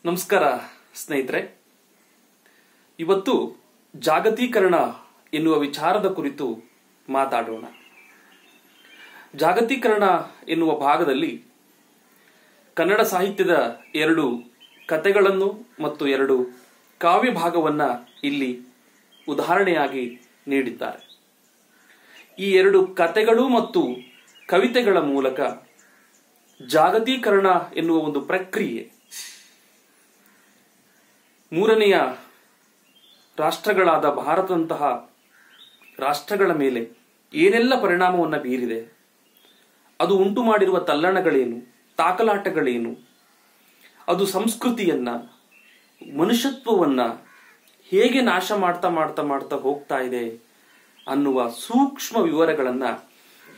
ನಮಸ್ಕಾರ ಸ್ನೇಹಿತರೆ. ಇವತ್ತು ಜಾಗತೀಕರಣ ಎನ್ನುವ ವಿಚಾರದ ಕುರಿತು ಮಾತಾಡೋಣ. ಜಾಗತೀಕರಣ ಎನ್ನುವ ಭಾಗದಲ್ಲಿ ಕನ್ನಡ ಸಾಹಿತ್ಯದ 2 ಕಥೆಗಳನ್ನು ಮತ್ತು 2 ಕಾವ್ಯ ಭಾಗವನ್ನ ಇಲ್ಲಿ ಉದಾಹರಣೆಯಾಗಿ ನೀಡಿದ್ದಾರೆ. ಈ 2 ಕಥೆಗಳು ಮತ್ತು ಕವಿತೆಗಳ ಮೂಲಕ ಜಾಗತೀಕರಣ ಎನ್ನುವ ಒಂದು ಪ್ರಕ್ರಿಯೆ ಮೂರನೆಯ ರಾಷ್ಟ್ರಗಳಾದ ಭಾರತದಂತಹ ರಾಷ್ಟ್ರಗಳ ಮೇಲೆ ಏನೆಲ್ಲ ಪರಿಣಾಮವನ್ನು ಬೀರಿದೆ, ಅದು ಉಂಟು ಮಾಡಿರುವ ತಲ್ಲಣಗಳೇನು, ತಾಕಲಾಟಗಳೇನು, ಅದು ಸಂಸ್ಕೃತಿಯನ್ನ, ಮನುಷ್ಯತ್ವವನ್ನ ಹೇಗೆ ನಾಶ ಮಾಡ್ತಾ ಮಾಡ್ತಾ ಮಾಡ್ತಾ ಹೋಗ್ತಾ ಇದೆ ಅನ್ನುವ ಸೂಕ್ಷ್ಮ ವಿವರಗಳನ್ನ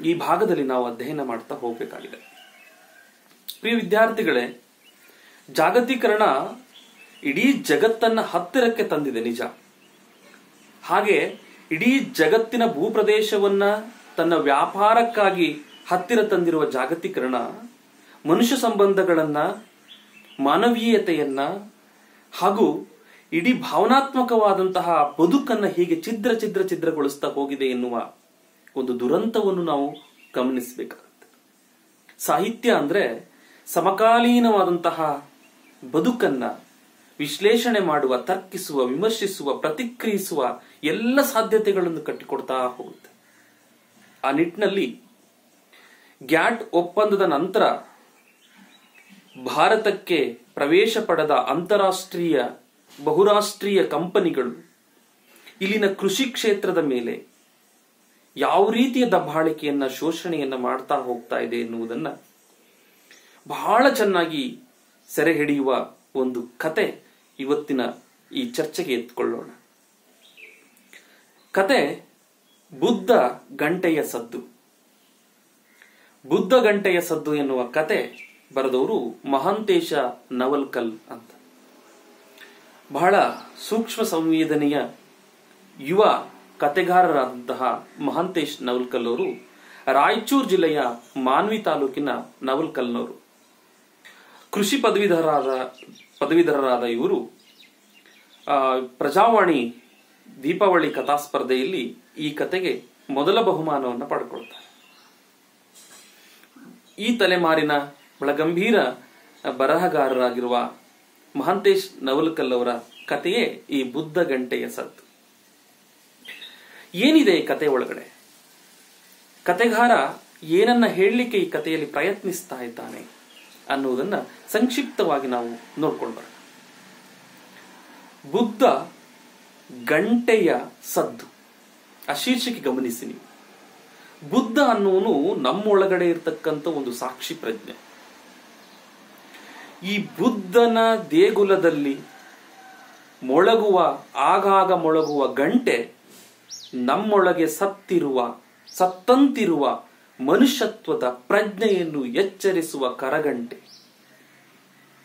ಈ ಭಾಗದಲ್ಲಿ ನಾವು ಅಧ್ಯಯನ ಮಾಡ್ತಾ ಹೋಗಬೇಕಾಗಿದೆ. ಪ್ರಿಯ ವಿದ್ಯಾರ್ಥಿಗಳೇ, ಜಾಗತೀಕರಣ ಇಡೀ ಜಗತ್ತನ್ನ ಹತ್ತಿರಕ್ಕೆ ತಂದಿದೆ ನಿಜ. ಹಾಗೆ ಇಡೀ ಜಗತ್ತಿನ ಭೂಪ್ರದೇಶವನ್ನ ತನ್ನ ವ್ಯಾಪಾರಕ್ಕಾಗಿ ಹತ್ತಿರ ತಂದಿರುವ ಜಾಗತೀಕರಣ ಮನುಷ್ಯ ಸಂಬಂಧಗಳನ್ನ, ಮಾನವೀಯತೆಯನ್ನ ಹಾಗೂ ಇಡೀ ಭಾವನಾತ್ಮಕವಾದಂತಹ ಬದುಕನ್ನ ಹೀಗೆ ಛಿದ್ರಗೊಳಿಸ್ತಾ ಹೋಗಿದೆ ಎನ್ನುವ ಒಂದು ದುರಂತವನ್ನು ನಾವು ಗಮನಿಸಬೇಕಾಗುತ್ತೆ. ಸಾಹಿತ್ಯ ಅಂದ್ರೆ ಸಮಕಾಲೀನವಾದಂತಹ ಬದುಕನ್ನ ವಿಶ್ಲೇಷಣೆ ಮಾಡುವ, ತರ್ಕಿಸುವ, ವಿಮರ್ಶಿಸುವ, ಪ್ರತಿಕ್ರಿಯಿಸುವ ಎಲ್ಲ ಸಾಧ್ಯತೆಗಳನ್ನು ಕಟ್ಟಿಕೊಡ್ತಾ ಹೋಗುತ್ತೆ. ಆ ನಿಟ್ಟಿನಲ್ಲಿ ಗ್ಯಾಟ್ ಒಪ್ಪಂದದ ನಂತರ ಭಾರತಕ್ಕೆ ಪ್ರವೇಶ ಪಡೆದ ಅಂತಾರಾಷ್ಟ್ರೀಯ ಬಹುರಾಷ್ಟ್ರೀಯ ಕಂಪನಿಗಳು ಇಲ್ಲಿನ ಕೃಷಿ ಕ್ಷೇತ್ರದ ಮೇಲೆ ಯಾವ ರೀತಿಯ ದಬ್ಬಾಳಿಕೆಯನ್ನ, ಶೋಷಣೆಯನ್ನ ಮಾಡ್ತಾ ಹೋಗ್ತಾ ಇದೆ ಎನ್ನುವುದನ್ನ ಬಹಳ ಚೆನ್ನಾಗಿ ಸೆರೆ ಹಿಡಿಯುವ ಒಂದು ಕತೆ ಇವತ್ತಿನ ಈ ಚರ್ಚೆಗೆ ಎತ್ಕೊಳ್ಳೋಣ. ಕತೆ ಬುದ್ಧ ಗಂಟೆಯ ಸದ್ದು. ಬುದ್ಧ ಗಂಟೆಯ ಸದ್ದು ಎನ್ನುವ ಕತೆ ಬರೆದವರು ಮಹಾಂತೇಶ ನವಲ್ಕಲ್ ಅಂತ. ಬಹಳ ಸೂಕ್ಷ್ಮ ಸಂವೇದನೆಯ ಯುವ ಕತೆಗಾರರಾದಂತಹ ಮಹಾಂತೇಶ್ ನವಲ್ಕಲ್ ಅವರು ರಾಯಚೂರು ಜಿಲ್ಲೆಯ ಮಾನ್ವಿ ತಾಲೂಕಿನ ನವಲ್ಕಲ್ನವರು. ಕೃಷಿ ಪದವೀಧರರಾದ ಇವರು ಪ್ರಜಾವಾಣಿ ದೀಪಾವಳಿ ಕಥಾ ಸ್ಪರ್ಧೆಯಲ್ಲಿ ಈ ಕತೆಗೆ ಮೊದಲ ಬಹುಮಾನವನ್ನು ಪಡ್ಕೊಳ್ತಾರೆ. ಈ ತಲೆಮಾರಿನ ಬಹಳ ಗಂಭೀರ ಬರಹಗಾರರಾಗಿರುವ ಮಹಾಂತೇಶ್ ನವಲ್ಕಲ್ ಅವರ ಕಥೆಯೇ ಈ ಬುದ್ಧ ಗಂಟೆಯ ಸದ್ದು. ಏನಿದೆ ಈ ಕತೆ ಒಳಗಡೆ? ಕತೆಗಾರ ಏನನ್ನ ಹೇಳಲಿಕ್ಕೆ ಈ ಕಥೆಯಲ್ಲಿ ಪ್ರಯತ್ನಿಸ್ತಾ ಇದ್ದಾನೆ ಅನ್ನುವುದನ್ನ ಸಂಕ್ಷಿಪ್ತವಾಗಿ ನಾವು ನೋಡ್ಕೊಂಡು ಬರೋಣ. ಬುದ್ಧ ಗಂಟೆಯ ಸದ್ದು, ಆ ಶೀರ್ಷಿಕೆ ಗಮನಿಸಿ ನೀವು. ಬುದ್ಧ ಅನ್ನುವನು ನಮ್ಮೊಳಗಡೆ ಇರತಕ್ಕಂಥ ಒಂದು ಸಾಕ್ಷಿ ಪ್ರಜ್ಞೆ. ಈ ಬುದ್ಧನ ದೇಗುಲದಲ್ಲಿ ಆಗಾಗ ಮೊಳಗುವ ಗಂಟೆ ನಮ್ಮೊಳಗೆ ಸತ್ತಂತಿರುವ ಮನುಷ್ಯತ್ವದ ಪ್ರಜ್ಞೆಯನ್ನು ಎಚ್ಚರಿಸುವ ಕರಗಂಟೆ.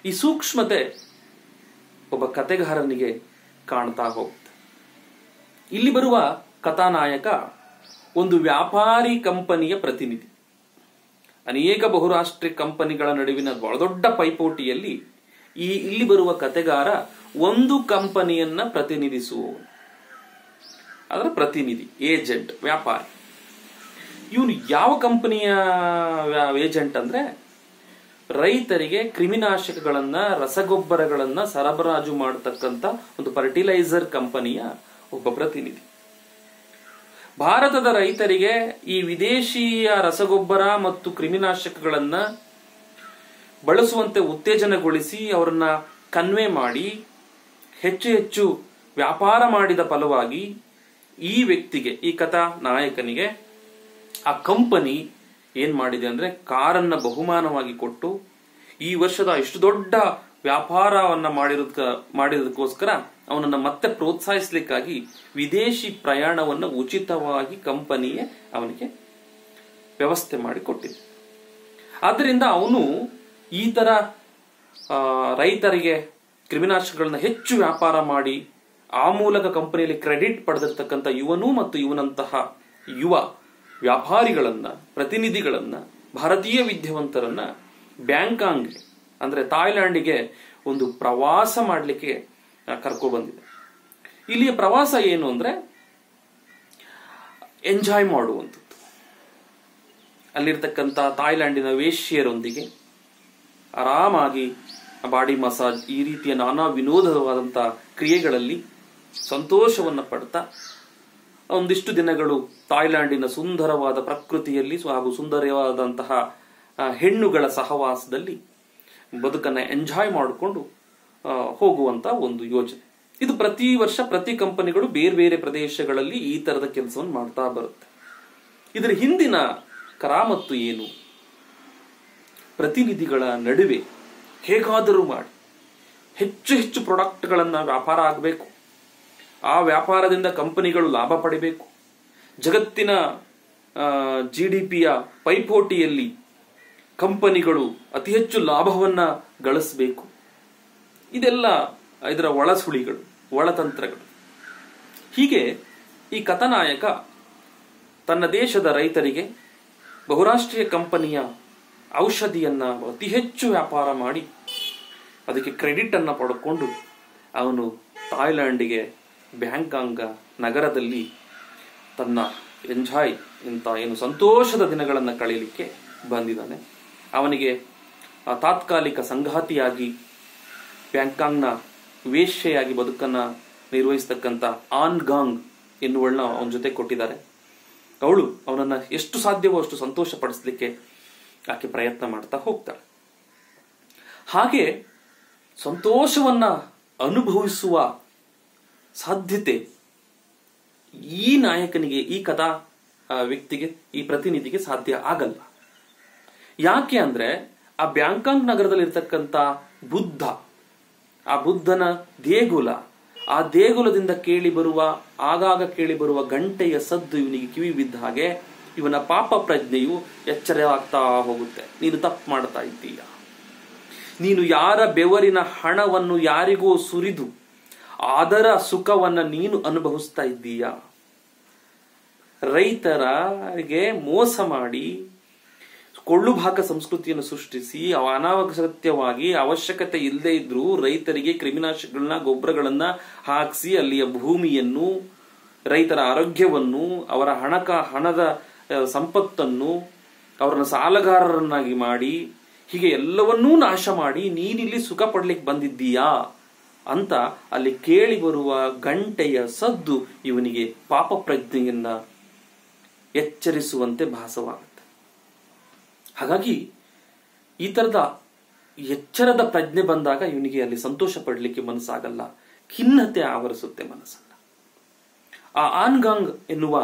ಈ ಸೂಕ್ಷ್ಮತೆ ಒಬ್ಬ ಕತೆಗಾರನಿಗೆ ಕಾಣ್ತಾ ಹೋಗುತ್ತೆ. ಇಲ್ಲಿ ಬರುವ ಕಥಾನಾಯಕ ಒಂದು ವ್ಯಾಪಾರಿ ಕಂಪನಿಯ ಪ್ರತಿನಿಧಿ. ಅನೇಕ ಬಹುರಾಷ್ಟ್ರೀಯ ಕಂಪನಿಗಳ ನಡುವಿನ ಬಹಳ ದೊಡ್ಡ ಪೈಪೋಟಿಯಲ್ಲಿ ಇಲ್ಲಿ ಬರುವ ಕತೆಗಾರ ಒಂದು ಕಂಪನಿಯನ್ನ ಪ್ರತಿನಿಧಿಸುವವನು, ಅದರ ಪ್ರತಿನಿಧಿ, ಏಜೆಂಟ್, ವ್ಯಾಪಾರಿ. ಇವನು ಯಾವ ಕಂಪನಿಯ ಏಜೆಂಟ್ ಅಂದ್ರೆ ರೈತರಿಗೆ ಕ್ರಿಮಿನಾಶಕಗಳನ್ನ, ರಸಗೊಬ್ಬರಗಳನ್ನ ಸರಬರಾಜು ಮಾಡತಕ್ಕಂತ ಒಂದು ಫರ್ಟಿಲೈಸರ್ ಕಂಪನಿಯ ಒಬ್ಬ ಪ್ರತಿನಿಧಿ. ಭಾರತದ ರೈತರಿಗೆ ಈ ವಿದೇಶಿಯ ರಸಗೊಬ್ಬರ ಮತ್ತು ಕ್ರಿಮಿನಾಶಕಗಳನ್ನ ಬಳಸುವಂತೆ ಉತ್ತೇಜನಗೊಳಿಸಿ ಅವರನ್ನ ಕನ್ವೆ ಮಾಡಿ ಹೆಚ್ಚು ಹೆಚ್ಚು ವ್ಯಾಪಾರ ಮಾಡಿದ ಫಲವಾಗಿ ಈ ವ್ಯಕ್ತಿಗೆ, ಈ ಕಥಾ ನಾಯಕನಿಗೆ ಆ ಕಂಪನಿ ಏನ್ ಮಾಡಿದೆ ಅಂದ್ರೆ ಕಾರನ್ನ ಬಹುಮಾನವಾಗಿ ಕೊಟ್ಟು ಈ ವರ್ಷದ ಇಷ್ಟು ದೊಡ್ಡ ವ್ಯಾಪಾರವನ್ನ ಮಾಡಿರೋದಕ್ಕೋಸ್ಕರ ಅವನನ್ನ ಮತ್ತೆ ಪ್ರೋತ್ಸಾಹಿಸ್ಲಿಕ್ಕಾಗಿ ವಿದೇಶಿ ಪ್ರಯಾಣವನ್ನ ಉಚಿತವಾಗಿ ಕಂಪನಿಯೇ ಅವನಿಗೆ ವ್ಯವಸ್ಥೆ ಮಾಡಿ ಕೊಟ್ಟಿದೆ. ಆದ್ದರಿಂದ ಅವನು ಈ ತರ ರೈತರಿಗೆ ಕ್ರಿಮಿನಾಶಕಗಳನ್ನ ಹೆಚ್ಚು ವ್ಯಾಪಾರ ಮಾಡಿ ಆ ಮೂಲಕ ಕಂಪನಿಯಲ್ಲಿ ಕ್ರೆಡಿಟ್ ಪಡೆದಿರ್ತಕ್ಕಂಥ ಇವನು ಮತ್ತು ಇವನಂತಹ ಯುವ ವ್ಯಾಪಾರಿಗಳನ್ನ, ಪ್ರತಿನಿಧಿಗಳನ್ನ, ಭಾರತೀಯ ವಿದ್ಯಾವಂತರನ್ನ ಬ್ಯಾಂಕಾಂಗ್ ಅಂದ್ರೆ ಥಾಯ್ಲ್ಯಾಂಡಿಗೆ ಒಂದು ಪ್ರವಾಸ ಮಾಡಲಿಕ್ಕೆ ಕರ್ಕೊಬಂದಿದೆ. ಇಲ್ಲಿಯ ಪ್ರವಾಸ ಏನು ಅಂದ್ರೆ ಎಂಜಾಯ್ ಮಾಡುವಂಥದ್ದು. ಅಲ್ಲಿರ್ತಕ್ಕಂಥ ಥಾಯ್ಲ್ಯಾಂಡಿನ ವೇಶ್ಯರೊಂದಿಗೆ ಆರಾಮಾಗಿ ಬಾಡಿ ಮಸಾಜ್ ಈ ರೀತಿಯ ನಾನಾ ವಿನೋದವಾದಂಥ ಕ್ರಿಯೆಗಳಲ್ಲಿ ಸಂತೋಷವನ್ನು ಪಡ್ತಾ ಒಂದಿಷ್ಟು ದಿನಗಳು ಥಾಯ್ಲ್ಯಾಂಡಿನ ಸುಂದರವಾದ ಪ್ರಕೃತಿಯಲ್ಲಿ ಹಾಗೂ ಸುಂದರವಾದಂತಹ ಹೆಣ್ಣುಗಳ ಸಹವಾಸದಲ್ಲಿ ಬದುಕನ್ನ ಎಂಜಾಯ್ ಮಾಡಿಕೊಂಡು ಹೋಗುವಂತ ಒಂದು ಯೋಜನೆ ಇದು. ಪ್ರತಿ ವರ್ಷ ಪ್ರತಿ ಕಂಪನಿಗಳು ಬೇರೆ ಬೇರೆ ಪ್ರದೇಶಗಳಲ್ಲಿ ಈ ತರದ ಕೆಲಸವನ್ನು ಮಾಡ್ತಾ ಬರುತ್ತೆ. ಇದರ ಹಿಂದಿನ ಕರಾಮತ್ತು ಏನು? ಪ್ರತಿನಿಧಿಗಳ ನಡುವೆ ಹೇಗಾದರೂ ಮಾಡಿ ಹೆಚ್ಚು ಹೆಚ್ಚು ಪ್ರಾಡಕ್ಟ್ಗಳನ್ನ ವ್ಯಾಪಾರ ಆಗಬೇಕು, ಆ ವ್ಯಾಪಾರದಿಂದ ಕಂಪನಿಗಳು ಲಾಭ ಪಡಿಬೇಕು, ಜಗತ್ತಿನ GDPಯ ಪೈಪೋಟಿಯಲ್ಲಿ ಕಂಪನಿಗಳು ಅತಿ ಹೆಚ್ಚು ಲಾಭವನ್ನ ಗಳಿಸಬೇಕು. ಇದೆಲ್ಲ ಇದರ ಒಳಸುಳಿಗಳು, ಒಳತಂತ್ರಗಳು. ಹೀಗೆ ಈ ಕಥಾನಾಯಕ ತನ್ನ ದೇಶದ ರೈತರಿಗೆ ಬಹುರಾಷ್ಟ್ರೀಯ ಕಂಪನಿಯ ಔಷಧಿಯನ್ನ ಅತಿ ಹೆಚ್ಚು ವ್ಯಾಪಾರ ಮಾಡಿ ಅದಕ್ಕೆ ಕ್ರೆಡಿಟ್ ಅನ್ನ ಪಡ್ಕೊಂಡು ಅವನು ಥಾಯ್ಲ್ಯಾಂಡಿಗೆ ಬ್ಯಾಂಕಾಂಗ್ ನಗರದಲ್ಲಿ ತನ್ನ ಎಂಜಾಯ್ ಇಂಥ ಏನು ಸಂತೋಷದ ದಿನಗಳನ್ನು ಕಳೆಯಲಿಕ್ಕೆ ಬಂದಿದ್ದಾನೆ. ಅವನಿಗೆ ತಾತ್ಕಾಲಿಕ ಸಂಗಾತಿಯಾಗಿ ಬ್ಯಾಂಕಾಂಗ್ನ ವೇಶ್ಯೆಯಾಗಿ ಬದುಕನ್ನ ನಿರ್ವಹಿಸ್ತಕ್ಕಂಥ ಆನ್ ಗಾಂಗ್ ಎನ್ನುವಳನ್ನ ಅವನ ಜೊತೆ ಕೊಟ್ಟಿದ್ದಾರೆ. ಅವಳು ಅವನನ್ನ ಎಷ್ಟು ಸಾಧ್ಯವೋ ಅಷ್ಟು ಸಂತೋಷ ಪಡಿಸಲಿಕ್ಕೆ ಆಕೆ ಪ್ರಯತ್ನ ಮಾಡ್ತಾ ಹೋಗ್ತಾಳೆ. ಹಾಗೆ ಸಂತೋಷವನ್ನ ಅನುಭವಿಸುವ ಸಾಧ್ಯತೆ ಈ ನಾಯಕನಿಗೆ, ಈ ಕಥಾ ವ್ಯಕ್ತಿಗೆ, ಈ ಪ್ರತಿನಿಧಿಗೆ ಸಾಧ್ಯ ಆಗಲ್ಲ. ಯಾಕೆ ಅಂದ್ರೆ ಆ ಬ್ಯಾಂಕಾಂಗ್ ನಗರದಲ್ಲಿರ್ತಕ್ಕಂಥ ಬುದ್ಧ, ಆ ಬುದ್ಧನ ದೇಗುಲ, ಆ ದೇಗುಲದಿಂದ ಆಗಾಗ ಕೇಳಿ ಬರುವ ಗಂಟೆಯ ಸದ್ದು ಇವನಿಗೆ ಕಿವಿ ಬಿದ್ದ ಹಾಗೆ ಇವನ ಪಾಪ ಪ್ರಜ್ಞೆಯು ಎಚ್ಚರವಾಗ್ತಾ ಹೋಗುತ್ತೆ. ನೀನು ತಪ್ಪು ಮಾಡ್ತಾ ಇದ್ದೀಯ, ನೀನು ಯಾರ ಬೆವರಿನ ಹಣವನ್ನು ಯಾರಿಗೋ ಸುರಿದು ಅದರ ಸುಖವನ್ನ ನೀನು ಅನುಭವಿಸ್ತಾ ಇದ್ದೀಯ. ರೈತರಿಗೆ ಮೋಸ ಮಾಡಿ ಕೊಳ್ಳುಭಾಗ ಸಂಸ್ಕೃತಿಯನ್ನು ಸೃಷ್ಟಿಸಿ ಅನಾವಶ್ಯಕವಾಗಿ ಅವಶ್ಯಕತೆ ಇಲ್ಲದೆ ಇದ್ರೂ ರೈತರಿಗೆ ಕ್ರಿಮಿನಾಶಕಗಳನ್ನ, ಗೊಬ್ಬರಗಳನ್ನ ಹಾಕಿಸಿ ಅಲ್ಲಿಯ ಭೂಮಿಯನ್ನು, ರೈತರ ಆರೋಗ್ಯವನ್ನು, ಅವರ ಹಣದ ಸಂಪತ್ತನ್ನು, ಅವರನ್ನ ಸಾಲಗಾರರನ್ನಾಗಿ ಮಾಡಿ ಹೀಗೆ ಎಲ್ಲವನ್ನೂ ನಾಶ ಮಾಡಿ ನೀನಿಲ್ಲಿ ಸುಖ ಪಡ್ಲಿಕ್ಕೆ ಬಂದಿದ್ದೀಯಾ ಅಂತ ಅಲ್ಲಿ ಕೇಳಿ ಬರುವ ಗಂಟೆಯ ಸದ್ದು ಇವನಿಗೆ ಪಾಪ ಪ್ರಜ್ಞೆಯನ್ನ ಎಚ್ಚರಿಸುವಂತೆ ಭಾಸವಾಗುತ್ತೆ. ಹಾಗಾಗಿ ಈ ತರದ ಎಚ್ಚರದ ಪ್ರಜ್ಞೆ ಬಂದಾಗ ಇವನಿಗೆ ಅಲ್ಲಿ ಸಂತೋಷ ಪಡಲಿಕ್ಕೆ ಮನಸ್ಸಾಗಲ್ಲ, ಖಿನ್ನತೆ ಆವರಿಸುತ್ತೆ ಮನಸ್ಸನ್ನ. ಆ ಆನ್ಗಾಂಗ್ ಎನ್ನುವ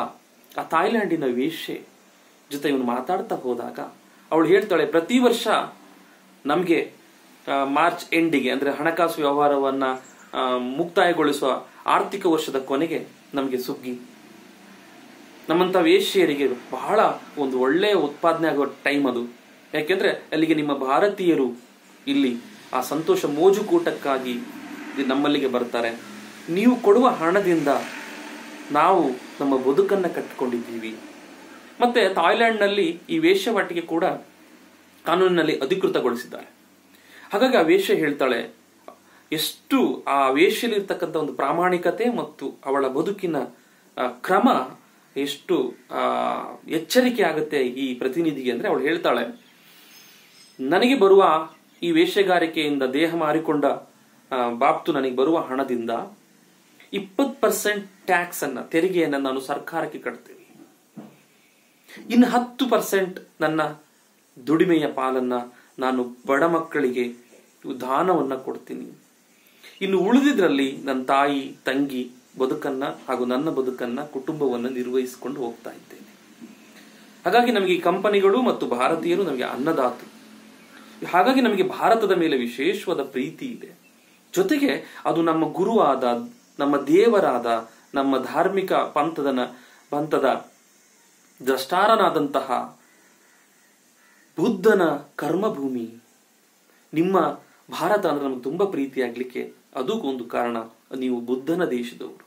ಆ ಥಾಯ್ಲ್ಯಾಂಡಿನ ವೇಶ್ಯೆ ಜೊತೆ ಇವನು ಮಾತಾಡ್ತಾ ಹೋದಾಗ ಅವಳು ಹೇಳ್ತಾಳೆ, ಪ್ರತಿ ವರ್ಷ ನಮಗೆ ಮಾರ್ಚ್ ಎಂಡಿಗೆ ಅಂದ್ರೆ ಹಣಕಾಸು ವ್ಯವಹಾರವನ್ನ ಮುಕ್ತಾಯಗೊಳಿಸುವ ಆರ್ಥಿಕ ವರ್ಷದ ಕೊನೆಗೆ ನಮಗೆ ಸುಗ್ಗಿ, ನಮ್ಮಂತ ವೇಶ್ಯರಿಗೆ ಬಹಳ ಒಂದು ಒಳ್ಳೆಯ ಉತ್ಪಾದನೆ ಆಗುವ ಟೈಮ್ ಅದು. ಯಾಕೆಂದ್ರೆ ಅಲ್ಲಿಗೆ ನಿಮ್ಮ ಭಾರತೀಯರು ಇಲ್ಲಿ ಆ ಸಂತೋಷ ಮೋಜುಕೂಟಕ್ಕಾಗಿ ನಮ್ಮಲ್ಲಿಗೆ ಬರ್ತಾರೆ. ನೀವು ಕೊಡುವ ಹಣದಿಂದ ನಾವು ನಮ್ಮ ಬದುಕನ್ನ ಕಟ್ಟಿಕೊಂಡಿದ್ದೀವಿ. ಮತ್ತೆ ಥಾಯ್ಲ್ಯಾಂಡ್ನಲ್ಲಿ ಈ ವೇಶ್ಯವಾಟಿಕೆ ಕೂಡ ಕಾನೂನಿನಲ್ಲಿ ಅಧಿಕೃತಗೊಳಿಸಿದ್ದಾರೆ. ಹಾಗಾಗಿ ಆ ವೇಶ್ಯೆ ಹೇಳ್ತಾಳೆ, ಎಷ್ಟು ಆ ವೇಶ್ಯಲಿರ್ತಕ್ಕಂಥ ಒಂದು ಪ್ರಾಮಾಣಿಕತೆ ಮತ್ತು ಅವಳ ಬದುಕಿನ ಕ್ರಮ ಎಷ್ಟು ಎಚ್ಚರಿಕೆ ಆಗುತ್ತೆ ಈ ಪ್ರತಿನಿಧಿಗೆ ಅಂದ್ರೆ ಅವಳು ಹೇಳ್ತಾಳೆ, ನನಗೆ ಬರುವ ಈ ವೇಶ್ಯಗಾರಿಕೆಯಿಂದ ದೇಹ ಮಾರಿಕೊಂಡ ಬಾಬ್ತು ನನಗೆ ಬರುವ ಹಣದಿಂದ 20% ಟ್ಯಾಕ್ಸ್ ಅನ್ನ, ತೆರಿಗೆಯನ್ನ ನಾನು ಸರ್ಕಾರಕ್ಕೆ ಕಟ್ತೀನಿ. ಇನ್ನು 10% ನನ್ನ ದುಡಿಮೆಯ ಪಾಲನ್ನ ನಾನು ಬಡ ಮಕ್ಕಳಿಗೆ ದಾನವನ್ನ ಕೊಡ್ತೀನಿ. ಇನ್ನು ಉಳಿದಿದ್ರಲ್ಲಿ ನನ್ನ ತಾಯಿ, ತಂಗಿ ಬದುಕನ್ನ ಹಾಗೂ ನನ್ನ ಬದುಕನ್ನ, ಕುಟುಂಬವನ್ನ ನಿರ್ವಹಿಸಿಕೊಂಡು ಹೋಗ್ತಾ ಇದ್ದೇನೆ. ಹಾಗಾಗಿ ನಮಗೆ ಈ ಕಂಪನಿಗಳು ಮತ್ತು ಭಾರತೀಯರು ನಮಗೆ ಅನ್ನದಾತು. ಹಾಗಾಗಿ ನಮಗೆ ಭಾರತದ ಮೇಲೆ ವಿಶೇಷವಾದ ಪ್ರೀತಿ ಇದೆ. ಜೊತೆಗೆ ಅದು ನಮ್ಮ ಗುರುವಾದ, ನಮ್ಮ ದೇವರಾದ, ನಮ್ಮ ಧಾರ್ಮಿಕ ಪಂಥದ ದ್ರಷ್ಟಾರನಾದಂತಹ ಬುದ್ಧನ ಕರ್ಮಭೂಮಿ. ನಿಮ್ಮ ಭಾರತ ಅಂದ್ರೆ ನಮಗೆ ತುಂಬಾ ಪ್ರೀತಿ ಆಗ್ಲಿಕ್ಕೆ ಅದು ಒಂದು ಕಾರಣ, ನೀವು ಬುದ್ಧನ ದೇಶದವರು.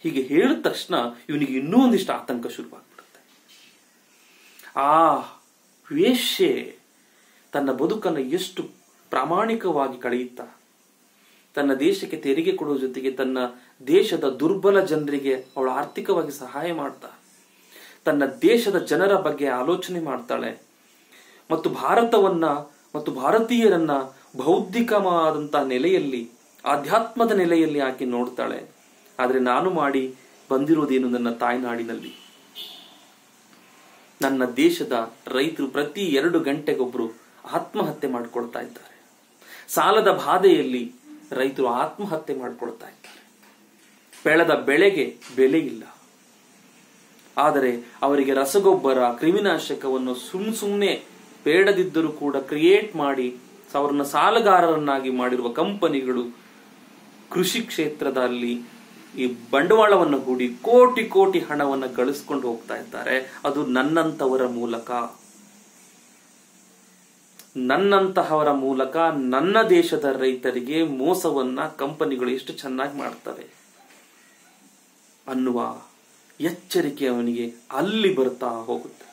ಹೀಗೆ ಹೇಳಿದ ತಕ್ಷಣ ಇವನಿಗೆ ಇನ್ನೂ ಒಂದಿಷ್ಟು ಆತಂಕ ಶುರುವಾಗ್ಬಿಡುತ್ತೆ. ಆ ವೇಶ್ಯೆ ತನ್ನ ಬದುಕನ್ನು ಎಷ್ಟು ಪ್ರಾಮಾಣಿಕವಾಗಿ ಕಳೆಯುತ್ತಾ ತನ್ನ ದೇಶಕ್ಕೆ ತೆರಿಗೆ ಕೊಡುವ ಜೊತೆಗೆ ತನ್ನ ದೇಶದ ದುರ್ಬಲ ಜನರಿಗೆ ಅವಳು ಆರ್ಥಿಕವಾಗಿ ಸಹಾಯ ಮಾಡ್ತಾ ತನ್ನ ದೇಶದ ಜನರ ಬಗ್ಗೆ ಆಲೋಚನೆ ಮಾಡ್ತಾಳೆ ಮತ್ತು ಭಾರತವನ್ನ ಮತ್ತು ಭಾರತೀಯರನ್ನ ಬೌದ್ಧಿಕವಾದಂತಹ ನೆಲೆಯಲ್ಲಿ, ಆಧ್ಯಾತ್ಮದ ನೆಲೆಯಲ್ಲಿ ಆಕೆ ನೋಡ್ತಾಳೆ. ಆದ್ರೆ ನಾನು ಮಾಡಿ ಬಂದಿರೋದೇನು ನನ್ನ ತಾಯ್ನಾಡಿನಲ್ಲಿ. ನನ್ನ ದೇಶದ ರೈತರು ಪ್ರತಿ 2 ಗಂಟೆಗೊಬ್ರು ಆತ್ಮಹತ್ಯೆ ಮಾಡ್ಕೊಳ್ತಾ ಇದ್ದಾರೆ. ಸಾಲದ ಬಾಧೆಯಲ್ಲಿ ರೈತರು ಆತ್ಮಹತ್ಯೆ ಮಾಡ್ಕೊಳ್ತಾ ಇದ್ದಾರೆ. ಬೆಳೆದ ಬೆಳೆಗೆ ಬೆಲೆ ಇಲ್ಲ. ಆದರೆ ಅವರಿಗೆ ರಸಗೊಬ್ಬರ, ಕ್ರಿಮಿನಾಶಕವನ್ನು ಸುಮ್ಮನೆ ಬೇಡದಿದ್ದರೂ ಕೂಡ ಕ್ರಿಯೇಟ್ ಮಾಡಿ ಅವರನ್ನ ಸಾಲಗಾರರನ್ನಾಗಿ ಮಾಡಿರುವ ಕಂಪನಿಗಳು ಕೃಷಿ ಕ್ಷೇತ್ರದಲ್ಲಿ ಈ ಬಂಡವಾಳವನ್ನು ಹೂಡಿ ಕೋಟಿ ಕೋಟಿ ಹಣವನ್ನು ಗಳಿಸ್ಕೊಂಡು ಹೋಗ್ತಾ ಇದ್ದಾರೆ. ಅದು ನನ್ನಂತಹವರ ಮೂಲಕ ನನ್ನ ದೇಶದ ರೈತರಿಗೆ ಮೋಸವನ್ನ ಕಂಪನಿಗಳು ಎಷ್ಟು ಚೆನ್ನಾಗಿ ಮಾಡ್ತವೆ ಅನ್ನುವ ಎಚ್ಚರಿಕೆ ಅವನಿಗೆ ಅಲ್ಲಿ ಬರ್ತಾ ಹೋಗುತ್ತೆ.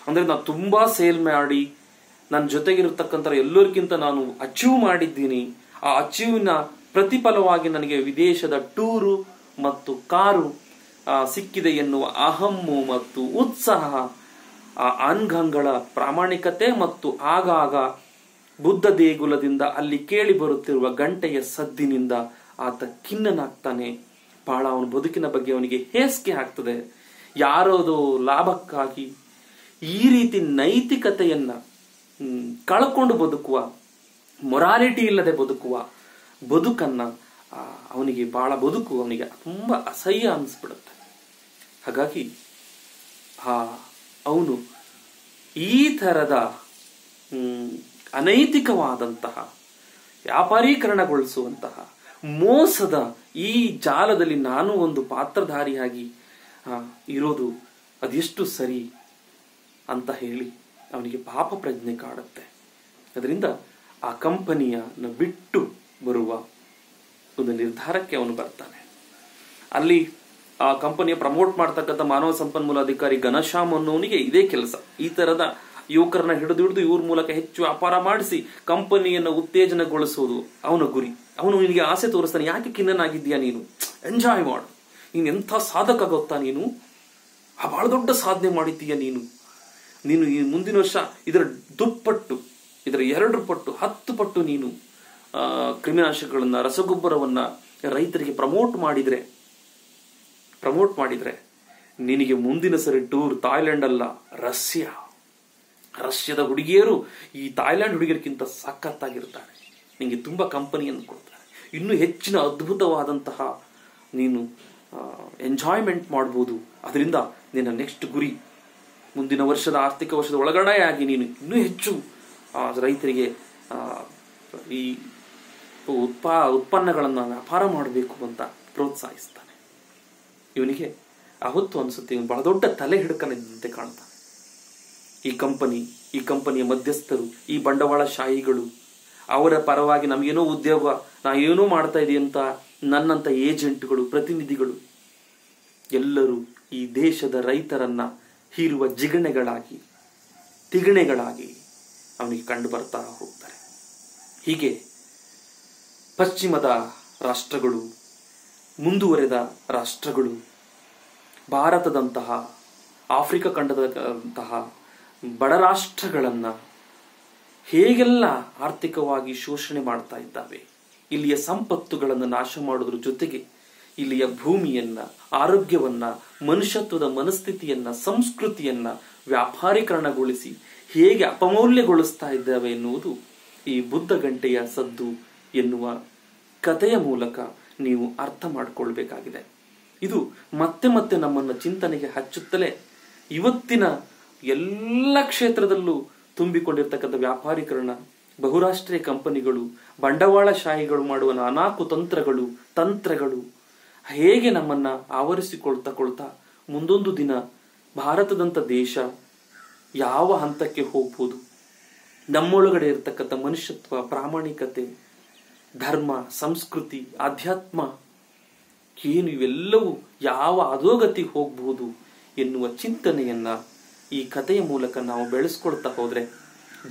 ಅಂದ್ರೆ ನಾನು ತುಂಬಾ ಸೇಲ್ ಮಾಡಿ ನನ್ನ ಜೊತೆಗಿರತಕ್ಕಂಥ ಎಲ್ಲರಿಗಿಂತ ನಾನು ಅಚೀವ್ ಮಾಡಿದ್ದೀನಿ. ಆ ಅಚೀವ್ನ ಪ್ರತಿಫಲವಾಗಿ ನನಗೆ ವಿದೇಶದ ಟೂರು ಮತ್ತು ಕಾರು ಸಿಕ್ಕಿದೆ ಎನ್ನುವ ಅಹಮ್ಮು ಮತ್ತು ಉತ್ಸಾಹ, ಆ ಅಂಗಗಳ ಪ್ರಾಮಾಣಿಕತೆ ಮತ್ತು ಆಗಾಗ ಬುದ್ಧ ದೇಗುಲದಿಂದ ಅಲ್ಲಿ ಕೇಳಿ ಬರುತ್ತಿರುವ ಗಂಟೆಯ ಸದ್ದಿನಿಂದ ಆತ ಖಿನ್ನನಾಗ್ತಾನೆ. ಬಹಳ ಅವನ ಬದುಕಿನ ಬಗ್ಗೆ ಅವನಿಗೆ ಹೇಸಿಗೆ ಆಗ್ತದೆ. ಯಾರೋದು ಲಾಭಕ್ಕಾಗಿ ಈ ರೀತಿ ನೈತಿಕತೆಯನ್ನ ಕಳ್ಕೊಂಡು ಬದುಕುವ, ಮೊರಾಲಿಟಿ ಇಲ್ಲದೆ ಬದುಕುವ ಬದುಕನ್ನ ಅವನಿಗೆ ಅವನಿಗೆ ತುಂಬಾ ಅಸಹ್ಯ ಅನಿಸ್ಬಿಡುತ್ತೆ. ಹಾಗಾಗಿ ಅವನು ಈ ತರದ ಅನೈತಿಕವಾದಂತಹ, ವ್ಯಾಪಾರೀಕರಣಗೊಳಿಸುವಂತಹ ಮೋಸದ ಈ ಜಾಲದಲ್ಲಿ ನಾನು ಒಂದು ಪಾತ್ರಧಾರಿಯಾಗಿ ಇರೋದು ಅದೆಷ್ಟು ಸರಿ ಅಂತ ಹೇಳಿ ಅವನಿಗೆ ಪಾಪ ಪ್ರಜ್ಞೆ ಕಾಡುತ್ತೆ. ಅದರಿಂದ ಆ ಕಂಪನಿಯನ್ನು ಬಿಟ್ಟು ಬರುವ ಒಂದು ನಿರ್ಧಾರಕ್ಕೆ ಅವನು ಬರ್ತಾನೆ. ಅಲ್ಲಿ ಆ ಕಂಪನಿಯ ಪ್ರಮೋಟ್ ಮಾಡ್ತಕ್ಕಂಥ ಮಾನವ ಸಂಪನ್ಮೂಲ ಅಧಿಕಾರಿ ಘನಶ್ಯಾಮ್ ಅನ್ನೋನಿಗೆ ಇದೇ ಕೆಲಸ. ಈ ತರದ ಯುವಕರನ್ನ ಹಿಡಿದು ಇವ್ರ ಮೂಲಕ ಹೆಚ್ಚು ವ್ಯಾಪಾರ ಮಾಡಿಸಿ ಕಂಪನಿಯನ್ನು ಉತ್ತೇಜನಗೊಳಿಸುವುದು ಅವನ ಗುರಿ. ಅವನು ನಿನಗೆ ಆಸೆ ತೋರಿಸ್ತಾನೆ. ಯಾಕೆ ಖಿನ್ನನಾಗಿದ್ದೀಯಾ ನೀನು? ಎಂಜಾಯ್ ಮಾಡು. ನೀನು ಎಂಥ ಸಾಧಕ ಗೊತ್ತಾ? ನೀನು ಬಹಳ ದೊಡ್ಡ ಸಾಧನೆ ಮಾಡಿದ್ದೀಯ. ನೀನು ಈ ಮುಂದಿನ ವರ್ಷ ಇದರ ದುಪ್ಪಟ್ಟು, ಇದರ 2 ಪಟ್ಟು 10 ಪಟ್ಟು ನೀನು ಕ್ರಿಮಿನಾಶಕಗಳನ್ನ, ರಸಗೊಬ್ಬರವನ್ನ ರೈತರಿಗೆ ಪ್ರಮೋಟ್ ಮಾಡಿದ್ರೆ ನಿನಗೆ ಮುಂದಿನ ಸರಿ ಟೂರ್ ಥಾಯ್ಲೆಂಡ್ ಅಲ್ಲ, ರಷ್ಯಾದ ಹುಡುಗಿಯರು ಈ ಥಾಯ್ಲೆಂಡ್ ಹುಡುಗಿಯರಿಗಿಂತ ಸಖತ್ತಾಗಿರ್ತಾರೆ. ನಿನಗೆ ತುಂಬಾ ಕಂಪನಿಯನ್ನು ಕೊಡ್ತಾರೆ. ಇನ್ನೂ ಹೆಚ್ಚಿನ ಅದ್ಭುತವಾದಂತಹ ನೀನು ಎಂಜಾಯ್ಮೆಂಟ್ ಮಾಡ್ಬೋದು. ಅದರಿಂದ ನಿನ್ನ ನೆಕ್ಸ್ಟ್ ಗುರಿ ಮುಂದಿನ ವರ್ಷದ ಆರ್ಥಿಕ ವರ್ಷದ ಒಳಗಡೆಯಾಗಿ ನೀನು ಇನ್ನೂ ಹೆಚ್ಚು ರೈತರಿಗೆ ಈ ಉತ್ಪನ್ನಗಳನ್ನು ವ್ಯಾಪಾರ ಮಾಡಬೇಕು ಅಂತ ಪ್ರೋತ್ಸಾಹಿಸ್ತಾನೆ. ಇವನಿಗೆ ಅವತ್ತು ಅನಿಸುತ್ತೆ ಇವನು ಬಹಳ ದೊಡ್ಡ ತಲೆ ಹಿಡ್ಕನಿದ್ದಂತೆ ಕಾಣ್ತಾನೆ. ಈ ಕಂಪನಿಯ ಮಧ್ಯಸ್ಥರು, ಈ ಬಂಡವಾಳಶಾಹಿಗಳು, ಅವರ ಪರವಾಗಿ ನಮಗೇನೋ ಉದ್ಯೋಗ, ನಾ ಏನೋ ಮಾಡ್ತಾ ಇದೀವಿ ಅಂತ ನನ್ನಂತ ಏಜೆಂಟ್ಗಳು, ಪ್ರತಿನಿಧಿಗಳು ಎಲ್ಲರೂ ಈ ದೇಶದ ರೈತರನ್ನ ಹೀರುವ ತಿಗಣೆಗಳಾಗಿ ಅವನಿಗೆ ಕಂಡು ಬರ್ತಾ ಹೋಗ್ತಾರೆ. ಹೀಗೆ ಪಶ್ಚಿಮದ ರಾಷ್ಟ್ರಗಳು, ಮುಂದುವರೆದ ರಾಷ್ಟ್ರಗಳು, ಭಾರತದಂತಹ, ಆಫ್ರಿಕಾ ಖಂಡದಂತಹ ಬಡ ರಾಷ್ಟ್ರಗಳನ್ನ ಹೇಗೆಲ್ಲ ಆರ್ಥಿಕವಾಗಿ ಶೋಷಣೆ ಮಾಡ್ತಾ ಇದ್ದಾವೆ. ಇಲ್ಲಿಯ ಸಂಪತ್ತುಗಳನ್ನು ನಾಶ ಮಾಡೋದ್ರ ಜೊತೆಗೆ ಇಲ್ಲಿಯ ಭೂಮಿಯನ್ನ, ಆರೋಗ್ಯವನ್ನ, ಮನುಷ್ಯತ್ವದ ಮನಸ್ಥಿತಿಯನ್ನ, ಸಂಸ್ಕೃತಿಯನ್ನ ವ್ಯಾಪಾರೀಕರಣಗೊಳಿಸಿ ಹೇಗೆ ಅಪಮೌಲ್ಯಗೊಳಿಸ್ತಾ ಇದ್ದಾವೆ ಎನ್ನುವುದು ಈ ಬುದ್ಧ ಗಂಟೆಯ ಸದ್ದು ಎನ್ನುವ ಕಥೆಯ ಮೂಲಕ ನೀವು ಅರ್ಥ ಮಾಡಿಕೊಳ್ಬೇಕಾಗಿದೆ. ಇದು ಮತ್ತೆ ಮತ್ತೆ ನಮ್ಮನ್ನು ಚಿಂತನೆಗೆ ಹಚ್ಚುತ್ತಲೇ ಇವತ್ತಿನ ಎಲ್ಲ ಕ್ಷೇತ್ರದಲ್ಲೂ ತುಂಬಿಕೊಂಡಿರ್ತಕ್ಕಂಥ ವ್ಯಾಪಾರೀಕರಣ, ಬಹುರಾಷ್ಟ್ರೀಯ ಕಂಪನಿಗಳು, ಬಂಡವಾಳಶಾಹಿಗಳು ಮಾಡುವ ನಾನಾ ತಂತ್ರಗಳು ಹೇಗೆ ನಮ್ಮನ್ನ ಆವರಿಸಿಕೊಳ್ತಾ ಮುಂದೊಂದು ದಿನ ಭಾರತದಂತ ದೇಶ ಯಾವ ಹಂತಕ್ಕೆ ಹೋಗ್ಬೋದು, ನಮ್ಮೊಳಗಡೆ ಇರತಕ್ಕಂಥ ಮನುಷ್ಯತ್ವ, ಪ್ರಾಮಾಣಿಕತೆ, ಧರ್ಮ, ಸಂಸ್ಕೃತಿ, ಆಧ್ಯಾತ್ಮ ಏನು ಇವೆಲ್ಲವೂ ಯಾವ ಅಧೋಗತಿ ಹೋಗ್ಬಹುದು ಎನ್ನುವ ಚಿಂತನೆಯನ್ನ ಈ ಕಥೆಯ ಮೂಲಕ ನಾವು ಬೆಳೆಸ್ಕೊಳ್ತಾ ಹೋದ್ರೆ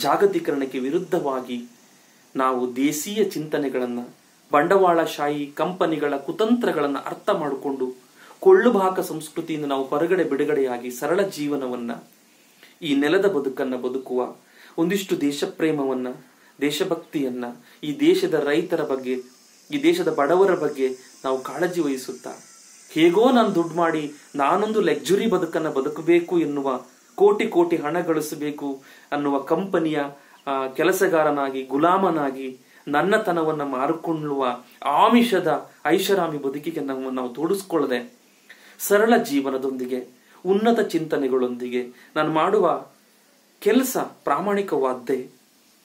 ಜಾಗತೀಕರಣಕ್ಕೆ ವಿರುದ್ಧವಾಗಿ ನಾವು ದೇಶೀಯ ಚಿಂತನೆಗಳನ್ನ, ಬಂಡವಾಳಶಾಹಿ ಕಂಪನಿಗಳ ಕುತಂತ್ರಗಳನ್ನ ಅರ್ಥ ಮಾಡಿಕೊಂಡು ಕೊಳ್ಳುಬಾಕ ಸಂಸ್ಕೃತಿಯಿಂದ ನಾವು ಹೊರಗಡೆ ಬಿಡುಗಡೆಯಾಗಿ ಸರಳ ಜೀವನವನ್ನ, ಈ ನೆಲದ ಬದುಕನ್ನ ಬದುಕುವ ಒಂದಿಷ್ಟು ದೇಶಪ್ರೇಮವನ್ನ, ದೇಶಭಕ್ತಿಯನ್ನ, ಈ ದೇಶದ ರೈತರ ಬಗ್ಗೆ, ಈ ದೇಶದ ಬಡವರ ಬಗ್ಗೆ ನಾವು ಕಾಳಜಿ ವಹಿಸುತ್ತಾ, ಹೇಗೋ ನಾನು ದುಡ್ಡು ಮಾಡಿ ನಾನೊಂದು ಲಕ್ಸುರಿ ಬದುಕನ್ನ ಬದುಕಬೇಕು ಎನ್ನುವ, ಕೋಟಿ ಕೋಟಿ ಹಣ ಗಳಿಸಬೇಕು ಅನ್ನುವ ಕಂಪನಿಯ ಕೆಲಸಗಾರನಾಗಿ, ಗುಲಾಮನಾಗಿ, ನನ್ನತನವನ್ನ ಮಾರಿಕೊಳ್ಳುವ ಆಮಿಷದ ಐಷಾರಾಮಿ ಬದುಕಿಗೆ ನಾವು ತೋಡಿಸ್ಕೊಳ್ಳದೆ ಸರಳ ಜೀವನದೊಂದಿಗೆ, ಉನ್ನತ ಚಿಂತನೆಗಳೊಂದಿಗೆ ನಾನು ಮಾಡುವ ಕೆಲಸ ಪ್ರಾಮಾಣಿಕವಾದ್ದೇ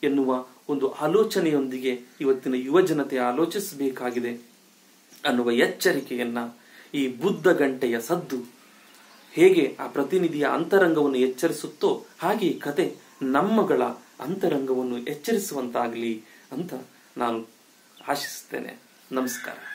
ಎನ್ನುವ ಒಂದು ಆಲೋಚನೆಯೊಂದಿಗೆ ಇವತ್ತಿನ ಯುವ ಜನತೆ ಆಲೋಚಿಸಬೇಕಾಗಿದೆ ಅನ್ನುವ ಎಚ್ಚರಿಕೆಯನ್ನ ಈ ಬುದ್ಧ ಗಂಟೆಯ ಸದ್ದು ಹೇಗೆ ಆ ಪ್ರತಿನಿಧಿಯ ಅಂತರಂಗವನ್ನು ಎಚ್ಚರಿಸುತ್ತೋ ಹಾಗೆ ಈ ಕತೆ ನಮ್ಮಗಳ ಅಂತರಂಗವನ್ನು ಎಚ್ಚರಿಸುವಂತಾಗಲಿ ಅಂತ ನಾನು ಆಶಿಸುತ್ತೇನೆ. ನಮಸ್ಕಾರ.